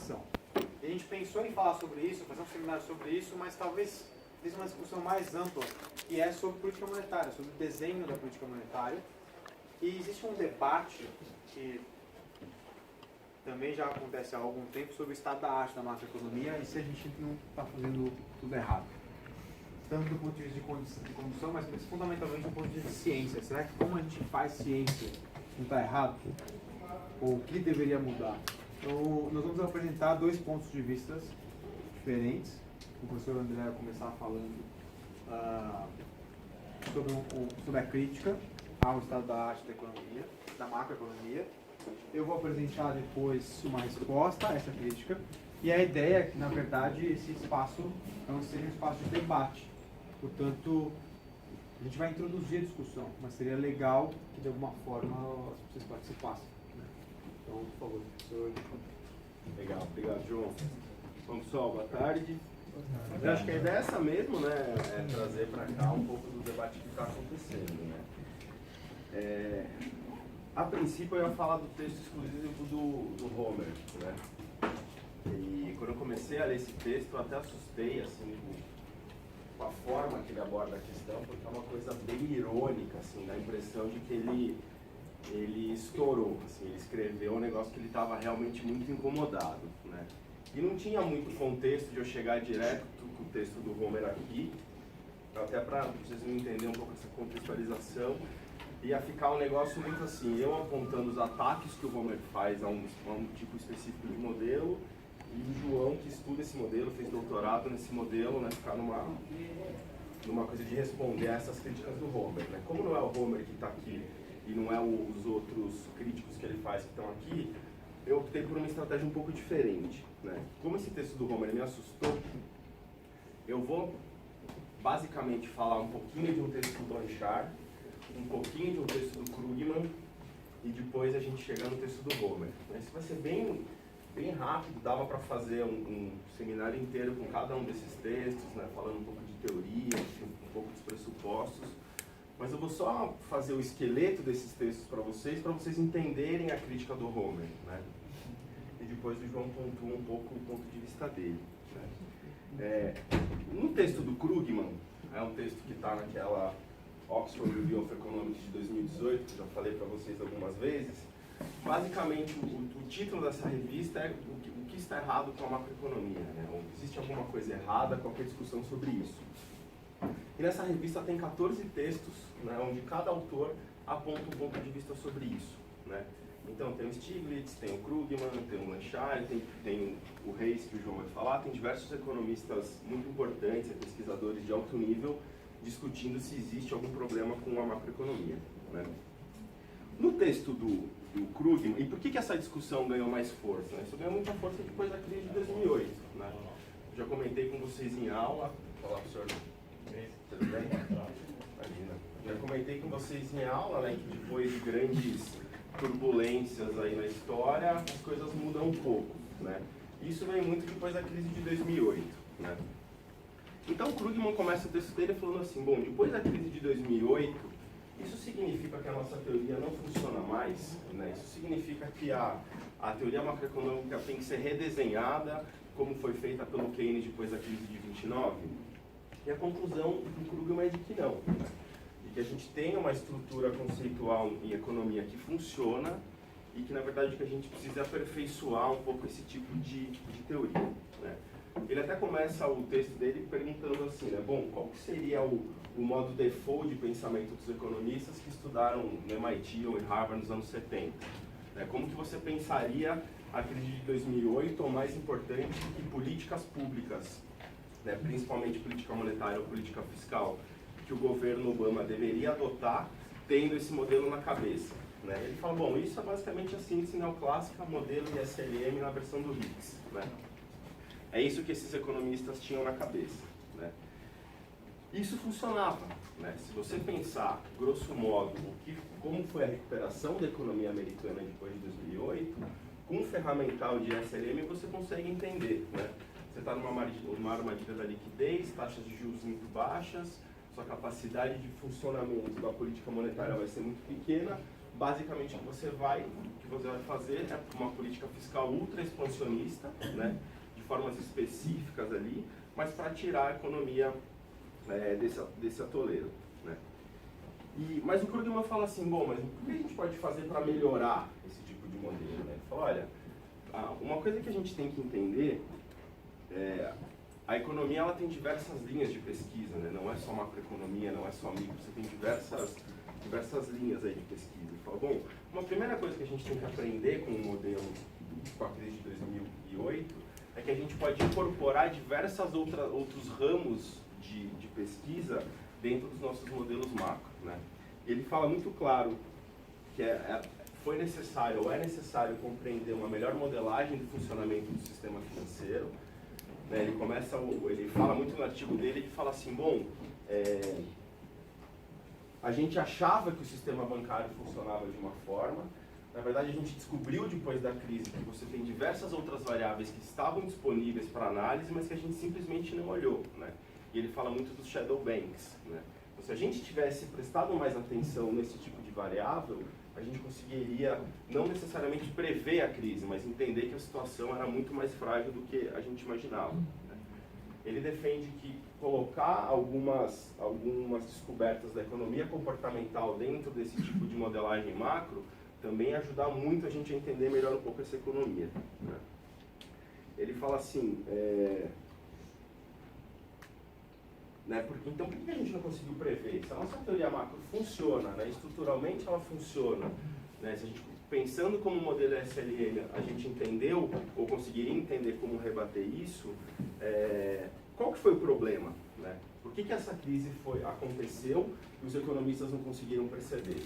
inflação. E a gente pensou em falar sobre isso, fazer um seminário sobre isso, mas talvez fiz uma discussão mais ampla, que é sobre política monetária, sobre o desenho da política monetária. E existe um debate que também já acontece há algum tempo sobre o estado da arte da macroeconomia e se a gente não está fazendo tudo errado. Tanto do ponto de vista de condução, mas fundamentalmente do ponto de vista de ciência. Será que como a gente faz ciência não está errado? Ou o que deveria mudar? Então, nós vamos apresentar dois pontos de vista diferentes. O professor André vai começar falando sobre a crítica ao estado da arte da economia, da macroeconomia. Eu vou apresentar depois uma resposta a essa crítica. E a ideia é que, na verdade, esse espaço não seja um espaço de debate. Portanto, a gente vai introduzir a discussão, mas seria legal que, de alguma forma, as pessoas participassem. Né? Então, por favor, professor. Legal, obrigado, João. Bom, pessoal, boa tarde. Eu acho que a ideia é essa mesmo, né? É trazer para cá um pouco do debate que está acontecendo, né? A princípio, eu ia falar do texto exclusivo do Homer, né? E quando eu comecei a ler esse texto, eu até assustei, assim, com a forma que ele aborda a questão, porque é uma coisa bem irônica, assim, dá a impressão de que ele estourou, assim, ele escreveu um negócio que ele estava realmente muito incomodado, né? E não tinha muito contexto de eu chegar direto com o texto do Homer aqui, até para vocês não entenderem um pouco essa contextualização, ia ficar um negócio muito assim, eu apontando os ataques que o Homer faz a um tipo específico de modelo, e o João, que estuda esse modelo, fez doutorado nesse modelo, né, ficar numa coisa de responder a essas críticas do Homer, né? Como não é o Homer que está aqui e não é os outros críticos que ele faz que estão aqui, eu optei por uma estratégia um pouco diferente, né? Como esse texto do Homer me assustou, eu vou basicamente falar um pouquinho de um texto do Blanchard, um pouquinho de um texto do Krugman e depois a gente chega no texto do Homer. Isso vai ser bem rápido, dava para fazer um seminário inteiro com cada um desses textos, né, falando um pouco de teoria, um pouco dos pressupostos, mas eu vou só fazer o esqueleto desses textos para vocês entenderem a crítica do Homer, né? E depois o João pontua um pouco o ponto de vista dele, né? No texto do Krugman, é um texto que está naquela Oxford Review of Economics de 2018, que já falei para vocês algumas vezes. Basicamente, o título dessa revista é o que está errado com a macroeconomia, né? Ou existe alguma coisa errada, qualquer discussão sobre isso. E nessa revista tem 14 textos, né, onde cada autor aponta um ponto de vista sobre isso, né? Então tem o Stiglitz, tem o Krugman, tem o Blanchard, tem o Reis, que o João vai falar, tem diversos economistas muito importantes, pesquisadores de alto nível, discutindo se existe algum problema com a macroeconomia, né? No texto do Krugman, e por que essa discussão ganhou mais força? Isso ganhou muita força depois da crise de 2008. Né? Já comentei com vocês em aula. Olá, professor. Tudo bem? Imagina. Já comentei com vocês em aula, né, que depois de grandes turbulências aí na história, as coisas mudam um pouco. Né? Isso vem muito depois da crise de 2008. Né? Então, o Krugman começa o texto dele falando assim, bom, depois da crise de 2008, isso significa que a nossa teoria não funciona mais, né? Isso significa que a teoria macroeconômica tem que ser redesenhada, como foi feita pelo Keynes depois da crise de 29? E a conclusão do Krugman é de que não, né? De que a gente tem uma estrutura conceitual em economia que funciona e que, na verdade, que a gente precisa aperfeiçoar um pouco esse tipo de teoria, né? Ele até começa o texto dele perguntando assim, né? Bom, qual que seria o modo default de pensamento dos economistas que estudaram no MIT ou em Harvard nos anos 70? Como que você pensaria a crise de 2008, ou mais importante, que políticas públicas, né, principalmente política monetária ou política fiscal, que o governo Obama deveria adotar, tendo esse modelo na cabeça? Né? Ele fala, bom, isso é basicamente a síntese neoclássica, modelo ISLM na versão do Hicks. Né? É isso que esses economistas tinham na cabeça. Né? Isso funcionava. Né? Se você pensar, grosso modo, como foi a recuperação da economia americana depois de 2008, com um ferramental de SLM você consegue entender. Né? Você está numa armadilha da liquidez, taxas de juros muito baixas, sua capacidade de funcionamento da política monetária vai ser muito pequena, basicamente o que você vai fazer é uma política fiscal ultra expansionista, né, de formas específicas ali, mas para tirar a economia desse atoleiro, né. Mas o Krugman fala assim, bom, mas o que a gente pode fazer para melhorar esse tipo de modelo, né? Ele fala, olha, uma coisa que a gente tem que entender a economia ela tem diversas linhas de pesquisa, né? Não é só macroeconomia, não é só micro, você tem diversas linhas aí de pesquisa. Ele fala, bom, uma primeira coisa que a gente tem que aprender com o modelo, com a crise de 2008, é que a gente pode incorporar diversos outros ramos de pesquisa dentro dos nossos modelos macro, né? Ele fala muito claro que foi necessário ou é necessário compreender uma melhor modelagem do funcionamento do sistema financeiro, né? Ele fala muito no artigo dele, ele fala assim, bom, a gente achava que o sistema bancário funcionava de uma forma, na verdade a gente descobriu depois da crise que você tem diversas outras variáveis que estavam disponíveis para análise, mas que a gente simplesmente não olhou, né? E ele fala muito dos shadow banks, né? Então, se a gente tivesse prestado mais atenção nesse tipo de variável, a gente conseguiria não necessariamente prever a crise, mas entender que a situação era muito mais frágil do que a gente imaginava, né? Ele defende que colocar algumas descobertas da economia comportamental dentro desse tipo de modelagem macro também ajuda muito a gente a entender melhor um pouco essa economia, né? Ele fala assim, né, porque, então, por que a gente não conseguiu prever? Se a nossa teoria macro funciona, né, estruturalmente ela funciona, né, se a gente, pensando como modelo SLM, a gente entendeu, ou conseguiria entender como rebater isso, qual que foi o problema? Né? Por que essa crise aconteceu e os economistas não conseguiram perceber?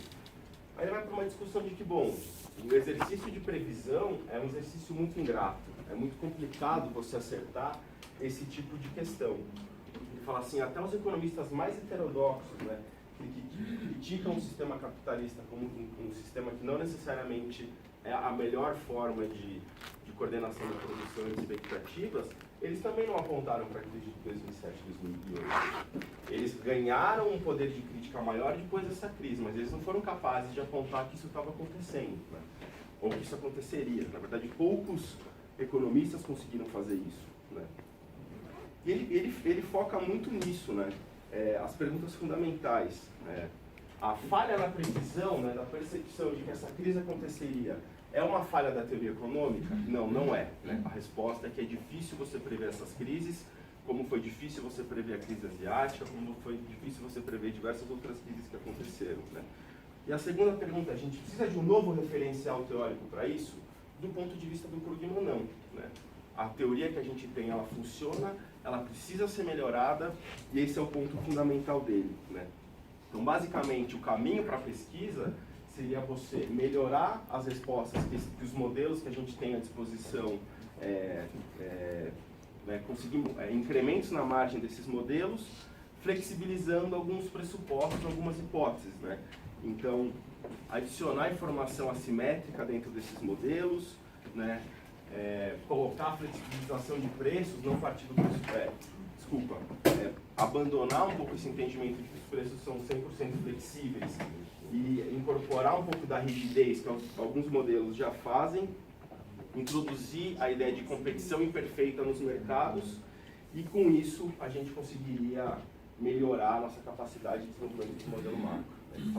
Aí vai para uma discussão de que, bom, o exercício de previsão é um exercício muito ingrato, é muito complicado você acertar esse tipo de questão. Ele fala assim, até os economistas mais heterodoxos, né, que criticam o sistema capitalista como um sistema que não necessariamente é a melhor forma de coordenação da produção e de expectativas, eles também não apontaram para a crise de 2007 e 2008. Eles ganharam um poder de crítica maior depois dessa crise, mas eles não foram capazes de apontar que isso estava acontecendo, né, ou que isso aconteceria. Na verdade, poucos economistas conseguiram fazer isso, né. E ele foca muito nisso, né? As perguntas fundamentais. A falha na previsão, né, da percepção de que essa crise aconteceria, é uma falha da teoria econômica? Não, não é, né? A resposta é que é difícil você prever essas crises, como foi difícil você prever a crise asiática, como foi difícil você prever diversas outras crises que aconteceram, né? E a segunda pergunta, a gente precisa de um novo referencial teórico para isso? Do ponto de vista do Krugman, não, né? A teoria que a gente tem, ela funciona, ela precisa ser melhorada, e esse é o ponto fundamental dele, né? Então, basicamente, o caminho para a pesquisa seria você melhorar as respostas que os modelos que a gente tem à disposição, conseguir incrementos na margem desses modelos, flexibilizando alguns pressupostos, algumas hipóteses, né? Então, adicionar informação assimétrica dentro desses modelos, né? Colocar flexibilização de preços, não partir do preço, abandonar um pouco esse entendimento de que os preços são 100% flexíveis e incorporar um pouco da rigidez que alguns modelos já fazem, introduzir a ideia de competição imperfeita nos mercados, e com isso a gente conseguiria melhorar a nossa capacidade de desenvolvimento do modelo macro.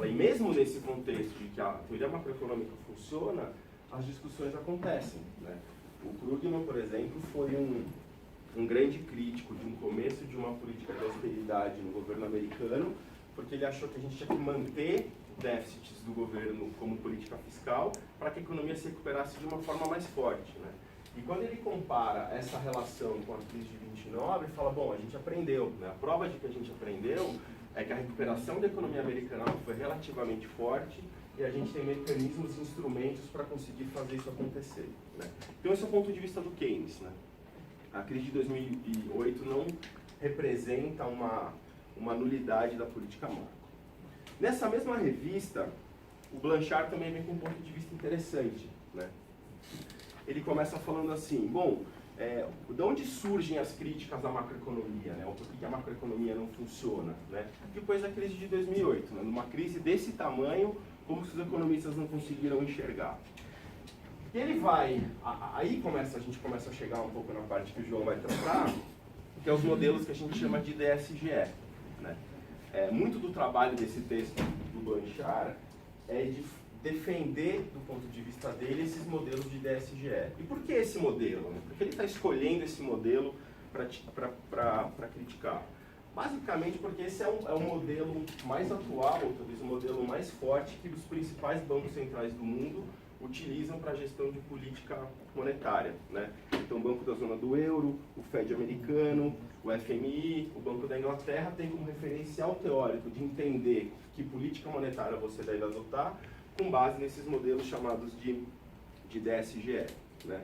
E mesmo nesse contexto de que a teoria macroeconômica funciona, as discussões acontecem, né? O Krugman, por exemplo, foi um grande crítico de um começo de uma política de austeridade no governo americano, porque ele achou que a gente tinha que manter déficits do governo como política fiscal para que a economia se recuperasse de uma forma mais forte, né? E quando ele compara essa relação com a crise de 29, ele fala, bom, a gente aprendeu, né? A prova de que a gente aprendeu é que a recuperação da economia americana foi relativamente forte, e a gente tem mecanismos e instrumentos para conseguir fazer isso acontecer, né? Então esse é o ponto de vista do Keynes, né? A crise de 2008 não representa uma nulidade da política macro. Nessa mesma revista, o Blanchard também vem com um ponto de vista interessante, né? Ele começa falando assim, bom, de onde surgem as críticas à macroeconomia, né? Ou por que a macroeconomia não funciona, né? Depois da crise de 2008, né? Numa crise desse tamanho, como se os economistas não conseguiram enxergar. E ele vai, aí a gente começa a chegar um pouco na parte que o João vai tratar, que é os modelos que a gente chama de DSGE. Né? Muito do trabalho desse texto do Blanchard é de defender, do ponto de vista dele, esses modelos de DSGE. E por que esse modelo? Né? Por que ele está escolhendo esse modelo para criticar? Basicamente porque esse é o modelo mais atual, talvez o modelo mais forte que os principais bancos centrais do mundo utilizam para a gestão de política monetária. Né? Então, o Banco da Zona do Euro, o Fed americano, o FMI, o Banco da Inglaterra tem como referencial teórico de entender que política monetária você deve adotar com base nesses modelos chamados de DSGE. Né?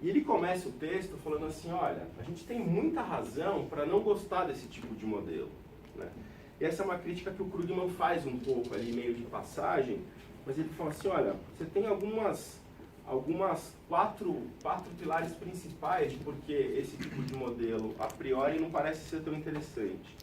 E ele começa o texto falando assim, olha, a gente tem muita razão para não gostar desse tipo de modelo. Né? E essa é uma crítica que o Krugman faz um pouco ali, meio de passagem, mas ele fala assim, olha, você tem algumas quatro pilares principais de porque esse tipo de modelo, a priori, não parece ser tão interessante.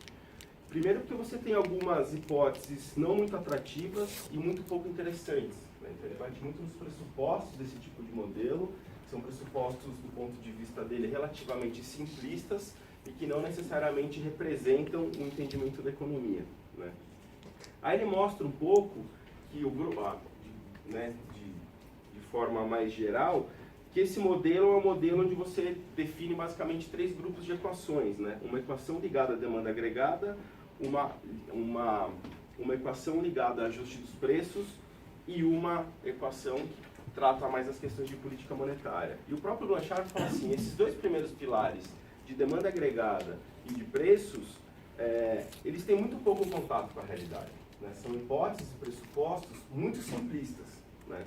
Primeiro porque você tem algumas hipóteses não muito atrativas e muito pouco interessantes. Né? Então ele bate muito nos pressupostos desse tipo de modelo, que são pressupostos do ponto de vista dele relativamente simplistas e que não necessariamente representam um entendimento da economia. Né? Aí ele mostra um pouco que o grupo, né, de forma mais geral, que esse modelo é um modelo onde você define basicamente 3 grupos de equações. Né? Uma equação ligada à demanda agregada, uma equação ligada a ajuste dos preços e uma equação que trata mais as questões de política monetária. E o próprio Blanchard fala assim, esses 2 primeiros pilares, de demanda agregada e de preços, eles têm muito pouco contato com a realidade. Né? São hipóteses e pressupostos muito simplistas. Né?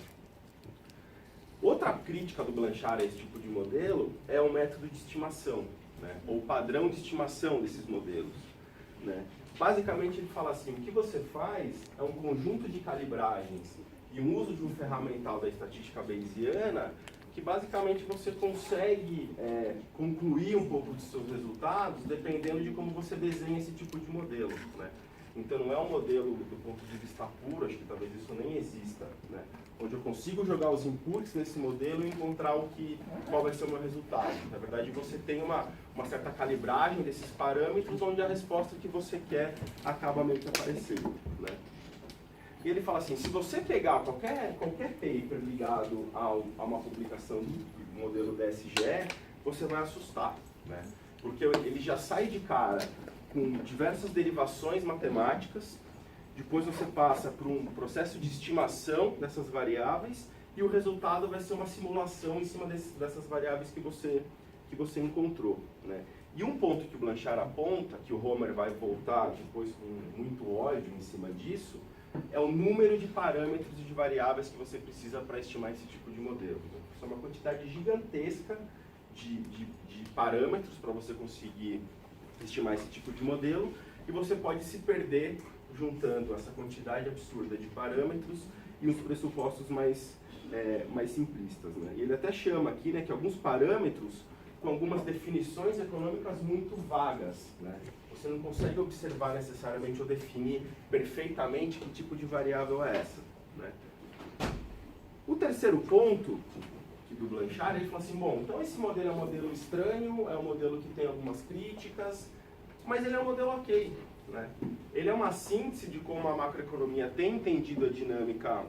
Outra crítica do Blanchard a esse tipo de modelo é o método de estimação, né? Ou o padrão de estimação desses modelos. Né? Basicamente ele fala assim, o que você faz é um conjunto de calibragens e um uso de um ferramental da estatística bayesiana que basicamente você consegue concluir um pouco dos seus resultados dependendo de como você desenha esse tipo de modelo. Né? Então não é um modelo do ponto de vista puro, acho que talvez isso nem exista, né? Onde eu consigo jogar os inputs nesse modelo e encontrar qual vai ser o meu resultado. Na verdade você tem uma certa calibragem desses parâmetros onde a resposta que você quer acaba meio que aparecendo. Né? E ele fala assim, se você pegar qualquer paper ligado a uma publicação do modelo DSGE, você vai assustar. Né? Porque ele já sai de cara com diversas derivações matemáticas, depois você passa por um processo de estimação dessas variáveis e o resultado vai ser uma simulação em cima dessas variáveis que você encontrou. Né? E um ponto que o Blanchard aponta, que o Homer vai voltar depois com muito ódio em cima disso, é o número de parâmetros e de variáveis que você precisa para estimar esse tipo de modelo. Então, isso é uma quantidade gigantesca de parâmetros para você conseguir estimar esse tipo de modelo, e você pode se perder juntando essa quantidade absurda de parâmetros e os pressupostos mais simplistas. Né? E ele até chama aqui, né, que alguns parâmetros com algumas definições econômicas muito vagas. Né? Você não consegue observar necessariamente ou definir perfeitamente que tipo de variável é essa. Né? O terceiro ponto do Blanchard, ele fala assim, bom, então esse modelo é um modelo estranho, é um modelo que tem algumas críticas, mas ele é um modelo ok. Né? Ele é uma síntese de como a macroeconomia tem entendido a dinâmica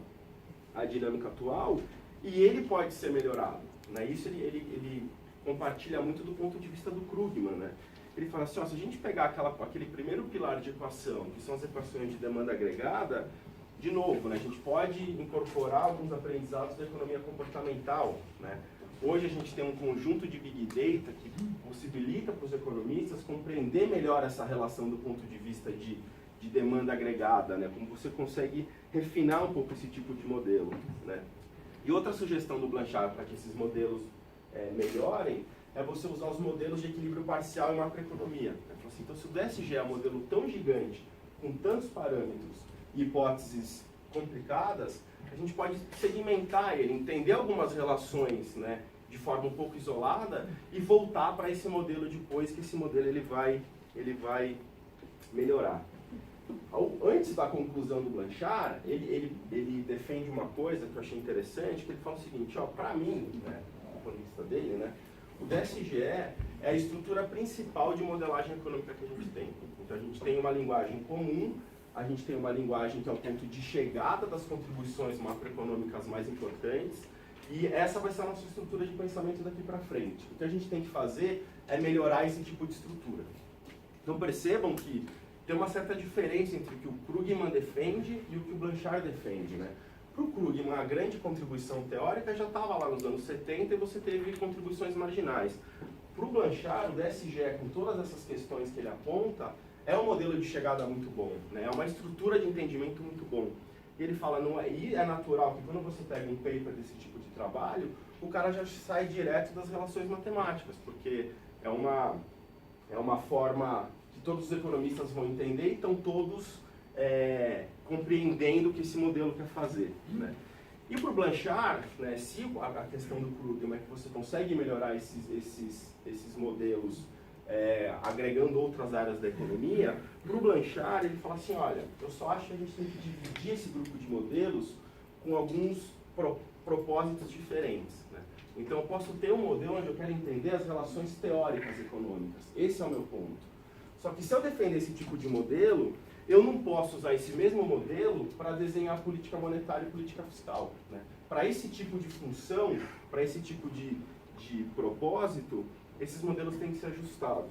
atual e ele pode ser melhorado. Né? Isso ele compartilha muito do ponto de vista do Krugman. Né? Ele fala assim, ó, se a gente pegar aquele primeiro pilar de equação, que são as equações de demanda agregada, de novo, né, a gente pode incorporar alguns aprendizados da economia comportamental. Né? Hoje a gente tem um conjunto de Big Data que possibilita para os economistas compreender melhor essa relação do ponto de vista de demanda agregada, né? Como você consegue refinar um pouco esse tipo de modelo. Né? E outra sugestão do Blanchard para que esses modelos melhorem é você usar os modelos de equilíbrio parcial em macroeconomia. Né? Então, se o DSGE é um modelo tão gigante, com tantos parâmetros e hipóteses complicadas, a gente pode segmentar ele, entender algumas relações, né, de forma um pouco isolada e voltar para esse modelo depois, que esse modelo ele vai melhorar. Antes da conclusão do Blanchard, ele defende uma coisa que eu achei interessante, que ele fala o seguinte, para mim, né, do ponto de vista dele, né, o DSGE é a estrutura principal de modelagem econômica que a gente tem. Então a gente tem uma linguagem comum, a gente tem uma linguagem que é o ponto de chegada das contribuições macroeconômicas mais importantes, e essa vai ser a nossa estrutura de pensamento daqui para frente. O que a gente tem que fazer é melhorar esse tipo de estrutura. Então percebam que tem uma certa diferença entre o que o Krugman defende e o que o Blanchard defende, né? Para o Krugman, a grande contribuição teórica já estava lá nos anos 70 e você teve contribuições marginais. Para o Blanchard, o DSGE, com todas essas questões que ele aponta, é um modelo de chegada muito bom, né? É uma estrutura de entendimento muito bom. E ele fala, e é natural que quando você pega um paper desse tipo de trabalho, o cara já sai direto das relações matemáticas, porque é uma forma que todos os economistas vão entender e estão todos compreendendo o que esse modelo quer fazer, né? E para o Blanchard, né, se a questão do Krugman é que você consegue melhorar esses modelos agregando outras áreas da economia, para o Blanchard ele fala assim, olha, eu só acho que a gente tem que dividir esse grupo de modelos com alguns propósitos diferentes, né? Então eu posso ter um modelo onde eu quero entender as relações teóricas econômicas, esse é o meu ponto. Só que se eu defender esse tipo de modelo, eu não posso usar esse mesmo modelo para desenhar política monetária e política fiscal, né? Para esse tipo de função, para esse tipo de propósito, esses modelos têm que ser ajustados.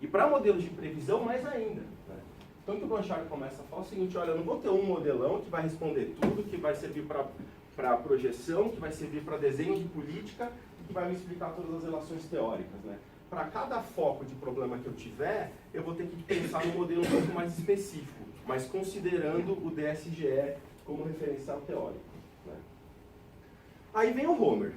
E para modelos de previsão, mais ainda, né? Então o que o Blanchard começa a falar é o seguinte, olha, eu não vou ter um modelão que vai responder tudo, que vai servir para projeção, que vai servir para desenho de política e que vai me explicar todas as relações teóricas, né? Para cada foco de problema que eu tiver, eu vou ter que pensar num modelo um pouco mais específico, mas considerando o DSGE como referencial teórico, né? Aí vem o Homer.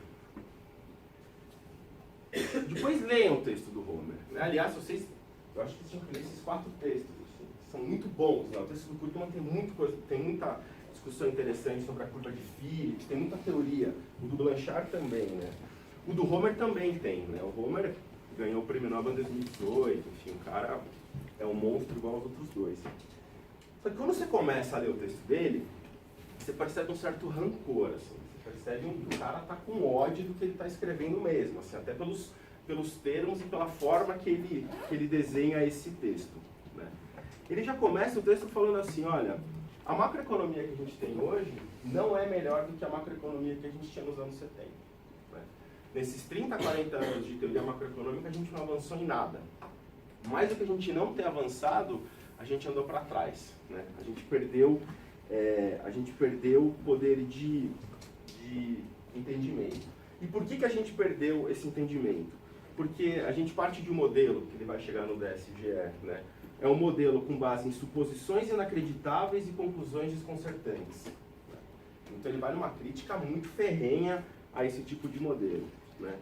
Depois leiam o texto do Homer, né? Aliás, eu acho que vocês tinham que ler esses 4 textos, assim, são muito bons, né? O texto do Krugman tem muita discussão interessante sobre a curva de Phillips, tem muita teoria. O do Blanchard também, né? O do Homer também tem, né? O Homer ganhou o Prêmio Nobel em 2018, enfim, o cara é um monstro igual aos outros dois. Só que quando você começa a ler o texto dele, você percebe um certo rancor, assim. Você percebe que o cara está com ódio do que ele está escrevendo mesmo, assim, até pelos termos e pela forma que ele desenha esse texto, né? Ele já começa o texto falando assim, olha, a macroeconomia que a gente tem hoje não é melhor do que a macroeconomia que a gente tinha nos anos 70. Né? Nesses 30, 40 anos de teoria macroeconômica, a gente não avançou em nada. Mais do que a gente não ter avançado, a gente andou para trás, né? A gente perdeu o poder de entendimento. E por que a gente perdeu esse entendimento? Porque a gente parte de um modelo, que ele vai chegar no DSGE, né? É um modelo com base em suposições inacreditáveis e conclusões desconcertantes. Então ele vai numa crítica muito ferrenha a esse tipo de modelo, né?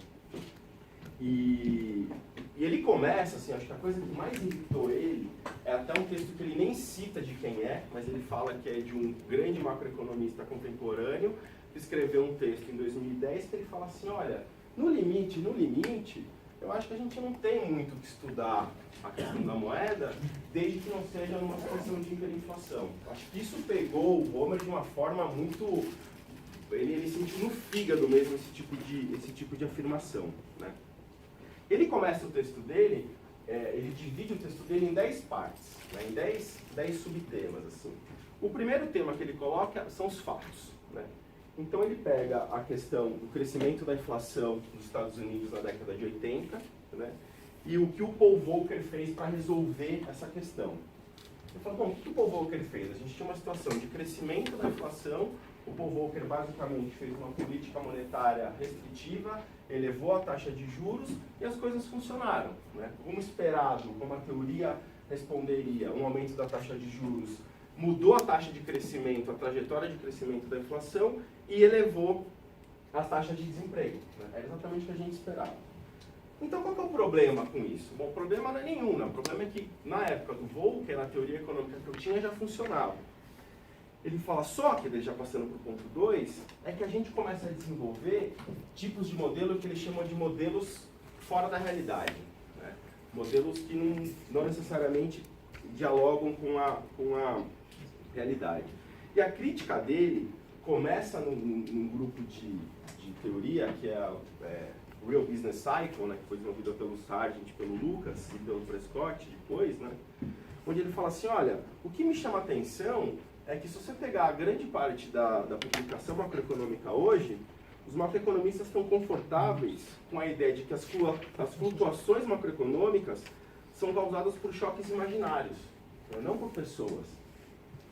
E ele começa, assim, acho que a coisa que mais irritou ele é até um texto que ele nem cita de quem é, mas ele fala que é de um grande macroeconomista contemporâneo, que escreveu um texto em 2010 que ele fala assim, olha, no limite, eu acho que a gente não tem muito que estudar a questão da moeda, desde que não seja numa situação de hiperinflação. Acho que isso pegou o Homer de uma forma muito... Ele sentiu no fígado mesmo esse tipo de afirmação, né? Ele começa o texto dele, ele divide o texto dele em 10 partes, né, em 10 subtemas, assim. O primeiro tema que ele coloca são os fatos, né? Então ele pega a questão do crescimento da inflação nos Estados Unidos na década de 80, né, e o que o Paul Volcker fez para resolver essa questão. Ele fala, bom, o que o Paul Volcker fez? A gente tinha uma situação de crescimento da inflação, o Paul Volcker basicamente fez uma política monetária restritiva, elevou a taxa de juros e as coisas funcionaram, né? Como esperado, como a teoria responderia, um aumento da taxa de juros mudou a taxa de crescimento, a trajetória de crescimento da inflação e elevou a taxa de desemprego, né? Era exatamente o que a gente esperava. Então qual que é o problema com isso? Bom, o problema não é nenhum, né? O problema é que na época do Volcker, na teoria econômica que eu tinha, já funcionava. Ele fala só que, já passando para o ponto 2, é que a gente começa a desenvolver tipos de modelo que ele chama de modelos fora da realidade, né? Modelos que não necessariamente dialogam com a realidade. E a crítica dele começa num grupo de teoria, que é Real Business Cycle, né, que foi desenvolvida pelo Sargent, pelo Lucas e pelo Prescott depois, né, onde ele fala assim, olha, o que me chama a atenção é que se você pegar a grande parte da publicação macroeconômica hoje, os macroeconomistas estão confortáveis com a ideia de que as flutuações macroeconômicas são causadas por choques imaginários, não por pessoas.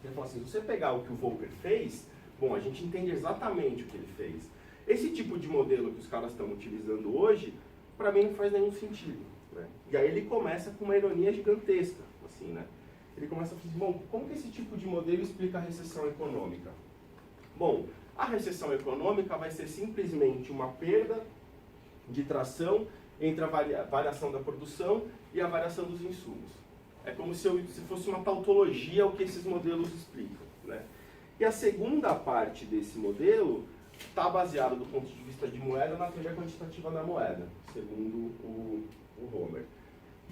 Ele fala assim, se você pegar o que o Volcker fez, bom, a gente entende exatamente o que ele fez. Esse tipo de modelo que os caras estão utilizando hoje, para mim não faz nenhum sentido. Né? E aí ele começa com uma ironia gigantesca, assim, né? Ele começa a falar assim, bom, como que esse tipo de modelo explica a recessão econômica? Bom, a recessão econômica vai ser simplesmente uma perda de tração entre a variação da produção e a variação dos insumos. É como se fosse uma tautologia o que esses modelos explicam. Né? E a segunda parte desse modelo está baseado do ponto de vista de moeda na teoria quantitativa da moeda, segundo o Homer.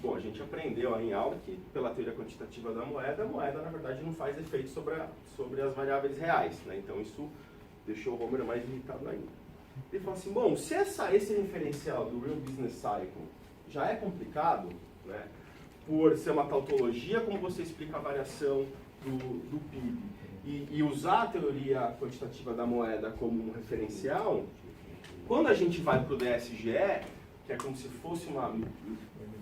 Bom, a gente aprendeu aí em aula que pela teoria quantitativa da moeda, a moeda na verdade não faz efeito sobre as variáveis reais, né? Então isso deixou o Homer mais irritado ainda. Ele falou assim, bom, se esse referencial do Real Business Cycle já é complicado, né, por ser uma tautologia, como você explica a variação do PIB, e usar a teoria quantitativa da moeda como um referencial, quando a gente vai para o DSGE, que é como se fosse uma...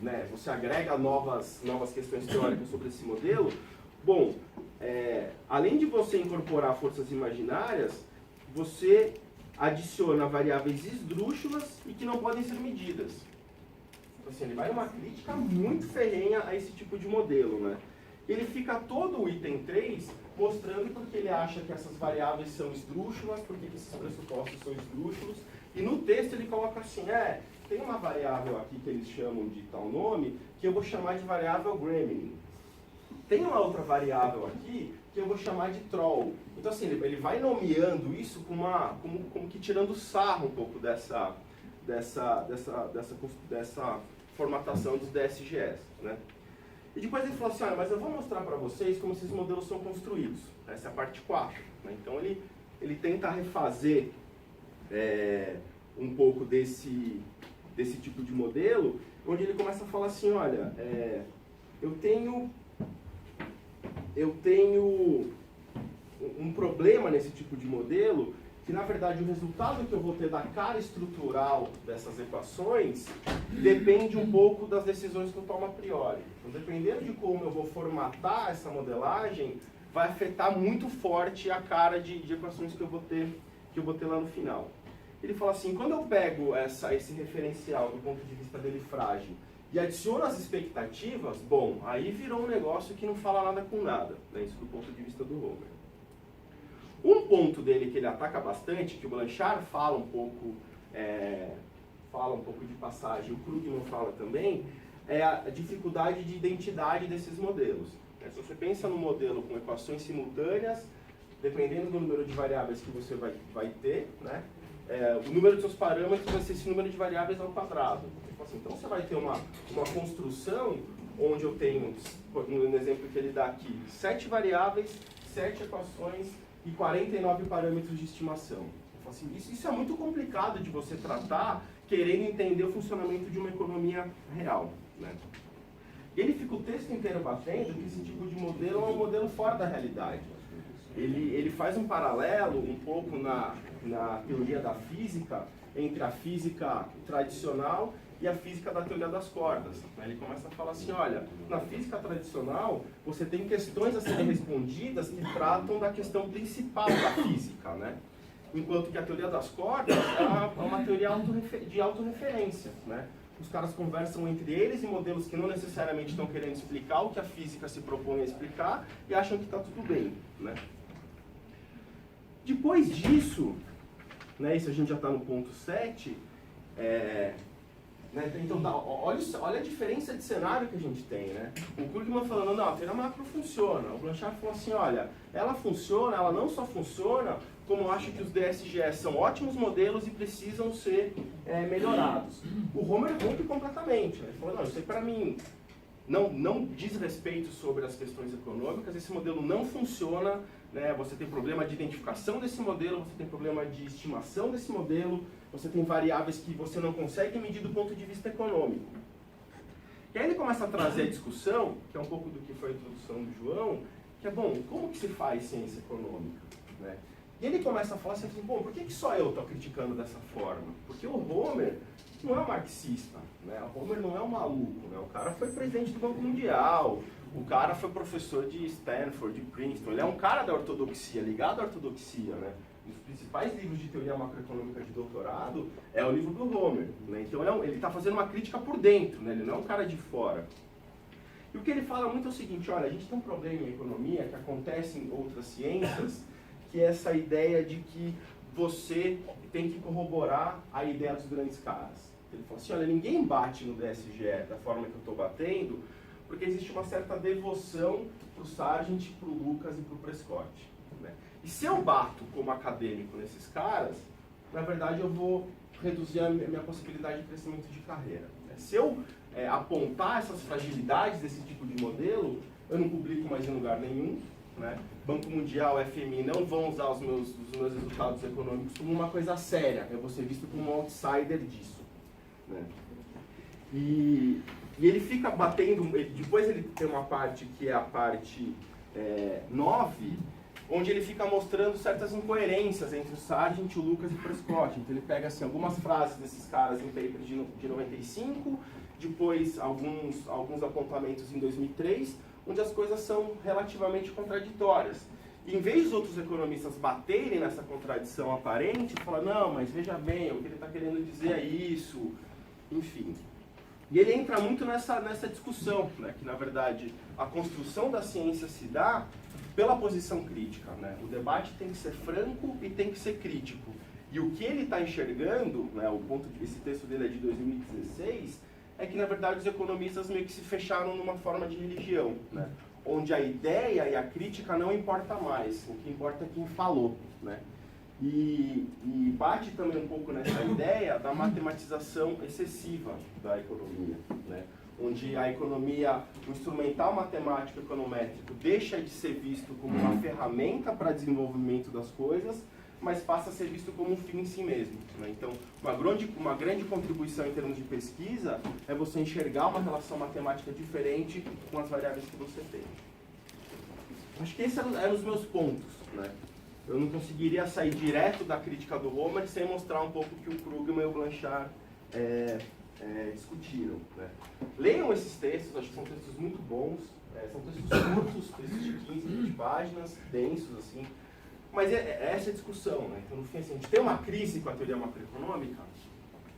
Né, você agrega novas questões teóricas sobre esse modelo, bom, além de você incorporar forças imaginárias, você adiciona variáveis esdrúxulas e que não podem ser medidas. Então, assim, ele vai numa crítica muito ferrenha a esse tipo de modelo, né? Ele fica todo o item 3 mostrando porque ele acha que essas variáveis são esdrúxulas, porque esses pressupostos são esdrúxulos, e no texto ele coloca assim, tem uma variável aqui que eles chamam de tal nome, que eu vou chamar de variável Gremlin. Tem uma outra variável aqui que eu vou chamar de troll. Então assim, ele vai nomeando isso como que tirando sarro um pouco dessa formatação dos DSGS, né? E depois ele falou assim, mas eu vou mostrar para vocês como esses modelos são construídos. Essa é a parte 4. Né? Então ele tenta refazer um pouco desse tipo de modelo, onde ele começa a falar assim, olha, eu tenho um problema nesse tipo de modelo, que na verdade o resultado que eu vou ter da cara estrutural dessas equações depende um pouco das decisões que eu tomo a priori. Então, dependendo de como eu vou formatar essa modelagem, vai afetar muito forte a cara de equações que eu vou ter lá no final. Ele fala assim, quando eu pego esse referencial do ponto de vista dele frágil e adiciono as expectativas, bom, aí virou um negócio que não fala nada com nada, né? Isso do ponto de vista do Homer. Um ponto dele que ele ataca bastante, que o Blanchard fala um pouco de passagem, o Krugman fala também, é a dificuldade de identidade desses modelos. Se você pensa num modelo com equações simultâneas, dependendo do número de variáveis que você vai ter, né, o número de seus parâmetros vai ser esse número de variáveis ao quadrado. Então você vai ter uma construção onde eu tenho, no exemplo que ele dá aqui, 7 variáveis, 7 equações e 49 parâmetros de estimação. Assim, isso é muito complicado de você tratar querendo entender o funcionamento de uma economia real. Né? E ele fica o texto inteiro batendo que esse tipo de modelo é um modelo fora da realidade. Ele faz um paralelo um pouco na teoria da física entre a física tradicional e a física da teoria das cordas. Ele começa a falar assim, olha, na física tradicional você tem questões a serem respondidas que tratam da questão principal da física, né? Enquanto que a teoria das cordas é uma teoria de autorreferência, né? Os caras conversam entre eles em modelos que não necessariamente estão querendo explicar o que a física se propõe a explicar e acham que está tudo bem, né? Depois disso, né, isso a gente já está no ponto 7, né, então, olha a diferença de cenário que a gente tem, né? O Krugman falando, não, a teoria macro funciona. O Blanchard falou assim, olha, ela funciona, ela não só funciona, como eu acho que os DSGS são ótimos modelos e precisam ser melhorados. O Homer rompe completamente, né? Ele falou, não, isso aí para mim não diz respeito sobre as questões econômicas, esse modelo não funciona, né? Você tem problema de identificação desse modelo, você tem problema de estimação desse modelo, você tem variáveis que você não consegue medir do ponto de vista econômico. E aí ele começa a trazer a discussão, que é um pouco do que foi a introdução do João, que é, bom, como que se faz ciência econômica, né? E ele começa a falar assim, bom, por que só eu estou criticando dessa forma? Porque o Homer não é marxista, né? O Homer não é um maluco, né? O cara foi presidente do Banco Mundial, o cara foi professor de Stanford, de Princeton, ele é um cara da ortodoxia, ligado à ortodoxia, né? Um dos principais livros de teoria macroeconômica de doutorado é o livro do Homer, né? Então ele está fazendo uma crítica por dentro, né? Ele não é um cara de fora. E o que ele fala muito é o seguinte, olha, a gente tem um problema em economia que acontece em outras ciências, que é essa ideia de que você tem que corroborar a ideia dos grandes caras. Ele fala assim, olha, ninguém bate no DSGE da forma que eu estou batendo, porque existe uma certa devoção para o Sargent, para o Lucas e para o Prescott, né? E se eu bato como acadêmico nesses caras, na verdade eu vou reduzir a minha possibilidade de crescimento de carreira, né? Se eu apontar essas fragilidades desse tipo de modelo, eu não publico mais em lugar nenhum, né? Banco Mundial, FMI não vão usar os meus resultados econômicos como uma coisa séria, eu vou ser visto como um outsider disso, né? E ele fica batendo, depois ele tem uma parte que é a parte 9, onde ele fica mostrando certas incoerências entre o Sargent, o Lucas e o Prescott. Então ele pega assim, algumas frases desses caras em paper de 95, depois alguns apontamentos em 2003, onde as coisas são relativamente contraditórias. E em vez dos outros economistas baterem nessa contradição aparente, falar, não, mas veja bem, o que ele está querendo dizer é isso, enfim. E ele entra muito nessa discussão, né, que na verdade a construção da ciência se dá pela posição crítica, né? O debate tem que ser franco e tem que ser crítico. E o que ele está enxergando, né, esse texto dele é de 2016, é que na verdade os economistas meio que se fecharam numa forma de religião, né? Onde a ideia e a crítica não importa mais, o que importa é quem falou, né? E bate também um pouco nessa ideia da matematização excessiva da economia, né? Onde a economia, o instrumental matemático econométrico deixa de ser visto como uma ferramenta para desenvolvimento das coisas, mas passa a ser visto como um fim em si mesmo, né? Então, uma grande contribuição em termos de pesquisa é você enxergar uma relação matemática diferente com as variáveis que você tem. Acho que esses eram os meus pontos, né? Eu não conseguiria sair direto da crítica do Homer sem mostrar um pouco o que o Krugman e o Blanchard discutiram, né? Leiam esses textos, acho que são textos muito bons, são textos curtos, textos de 15, 20 páginas, densos, assim, mas essa é a discussão, né? Então, no fim, assim, a gente tem uma crise com a teoria macroeconômica,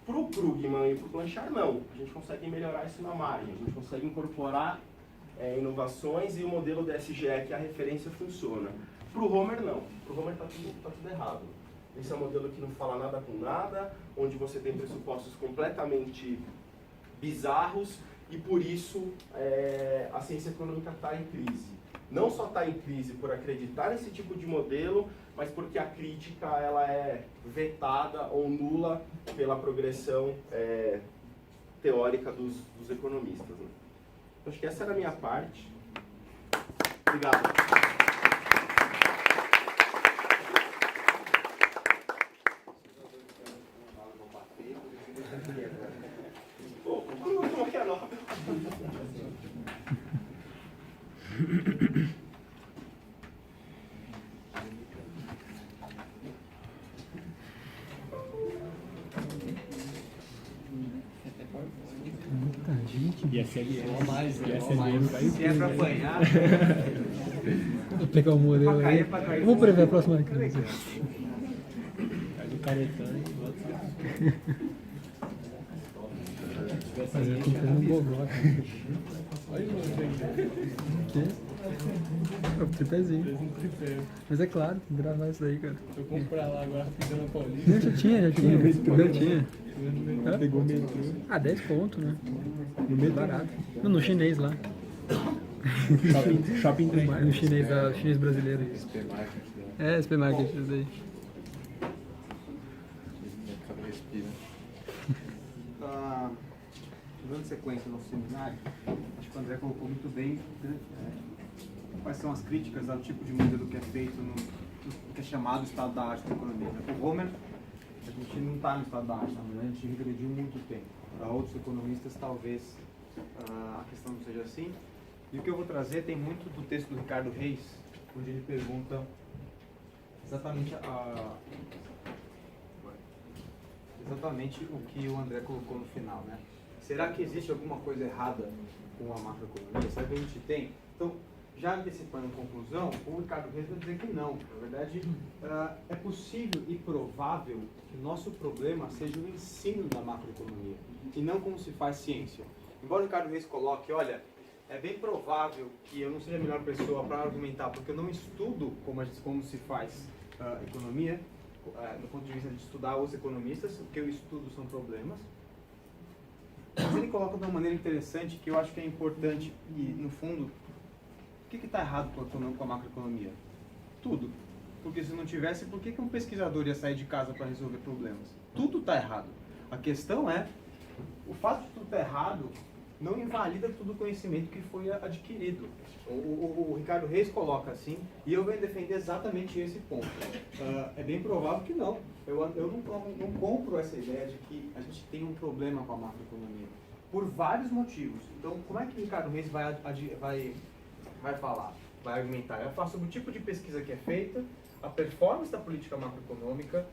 para o Krugman e para o Blanchard, não. A gente consegue melhorar isso na margem, a gente consegue incorporar inovações e o modelo DSGE, que é a referência, funciona. Para o Homer, não. Para o Homer está tudo errado. Esse é um modelo que não fala nada com nada, onde você tem pressupostos completamente bizarros e, por isso, a ciência econômica está em crise. Não só está em crise por acreditar nesse tipo de modelo, mas porque a crítica ela é vetada ou nula pela progressão teórica dos economistas, né? Acho que essa era a minha parte. Obrigado. Como que é nova? Ia ser mais, ia ser mais. Se é pra apanhar, Vou pegar o modelo aí. Eu vou prever a próxima crise. Faz o caretano e bota. Fazer aqui um gogó, cara. Olha o nome O quê? É o tripézinho. Mas é claro, tem que gravar isso daí, cara. Se eu comprar lá agora, rapidão na Paulista. Não, já tinha. Já tinha. Hã? Pegou o metrô. Ah, 10 pontos, né? No meio barato. Não, no chinês lá. Shopping No chinês brasileiro. É, SP Market, isso daí. dando sequência no nosso seminário, acho que o André colocou muito bem quais são as críticas ao tipo de modelo que é feito no que é chamado estado da arte da economia. O Homer, a gente não está no estado da arte, a gente regrediu muito tempo. Para outros economistas, talvez a questão não seja assim. E o que eu vou trazer tem muito do texto do Ricardo Reis, onde ele pergunta exatamente o que o André colocou no final, né? Será que existe alguma coisa errada com a macroeconomia? Será que a gente tem? Então, já antecipando a conclusão, o Ricardo Reis vai dizer que não. Na verdade, é possível e provável que o nosso problema seja o ensino da macroeconomia, e não como se faz ciência. Embora o Ricardo Reis coloque, olha, é bem provável que eu não seja a melhor pessoa para argumentar, porque eu não estudo como se faz economia, do ponto de vista de estudar os economistas, o que eu estudo são problemas. Mas ele coloca de uma maneira interessante que eu acho que é importante e, no fundo, o que está errado com a macroeconomia? Tudo. Porque se não tivesse, por que um pesquisador ia sair de casa para resolver problemas? Tudo está errado. A questão é, o fato de tudo estar errado não invalida todo o conhecimento que foi adquirido. O Ricardo Reis coloca assim, e eu venho defender exatamente esse ponto. É bem provável que não. Eu não compro essa ideia de que a gente tem um problema com a macroeconomia, por vários motivos. Então, como é que o Ricardo Reis vai falar, vai argumentar? Eu faço sobre o tipo de pesquisa que é feita, a performance da política macroeconômica.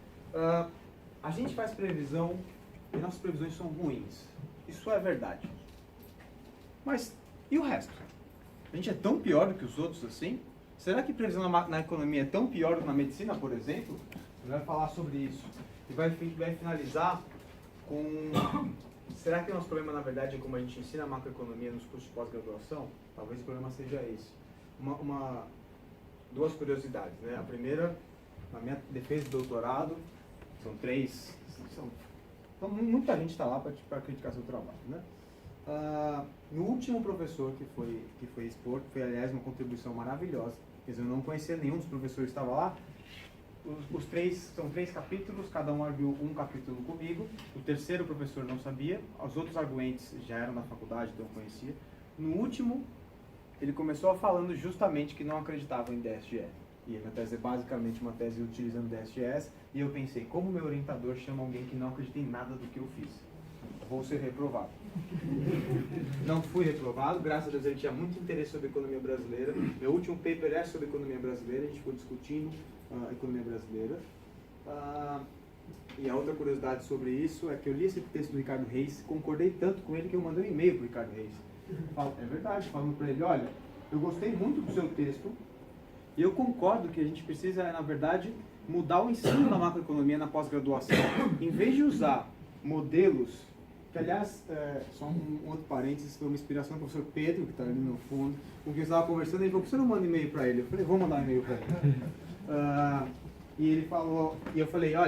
A gente faz previsão e nossas previsões são ruins. Isso é verdade. Mas e o resto? A gente é tão pior do que os outros assim? Será que previsão na economia é tão pior do que na medicina, por exemplo? Ele vai falar sobre isso. E vai finalizar com... Será que o nosso problema, na verdade, é como a gente ensina a macroeconomia nos cursos de pós-graduação? Talvez o problema seja esse. Duas curiosidades, né? A primeira, na minha defesa de doutorado, são três... Então, muita gente está lá para criticar seu trabalho, né? No último professor que foi expor, foi aliás uma contribuição maravilhosa, quer dizer, eu não conhecia nenhum dos professores que estava lá. São 3 capítulos, cada um arguiu um capítulo comigo. O terceiro o professor não sabia, os outros arguentes já eram da faculdade, então eu conhecia. No último, ele começou falando justamente que não acreditava em DSGE. E a minha tese é basicamente uma tese utilizando DSGS, e eu pensei, como meu orientador chama alguém que não acredita em nada do que eu fiz? Vou ser reprovado. Não fui reprovado, graças a Deus ele tinha muito interesse sobre a economia brasileira. Meu último paper é sobre a economia brasileira, a gente ficou discutindo a economia brasileira. E a outra curiosidade sobre isso é que eu li esse texto do Ricardo Reis, concordei tanto com ele que eu mandei um e-mail para o Ricardo Reis. É verdade, falando para ele, olha, eu gostei muito do seu texto e eu concordo que a gente precisa, na verdade, mudar o ensino da macroeconomia na pós-graduação. Em vez de usar modelos, que aliás, só um outro parênteses, foi uma inspiração do professor Pedro, que está ali no fundo, com quem eu estava conversando, ele falou, por que você não manda e-mail para ele? Eu falei, vou mandar um e-mail para ele. E ele falou, e eu falei, olha,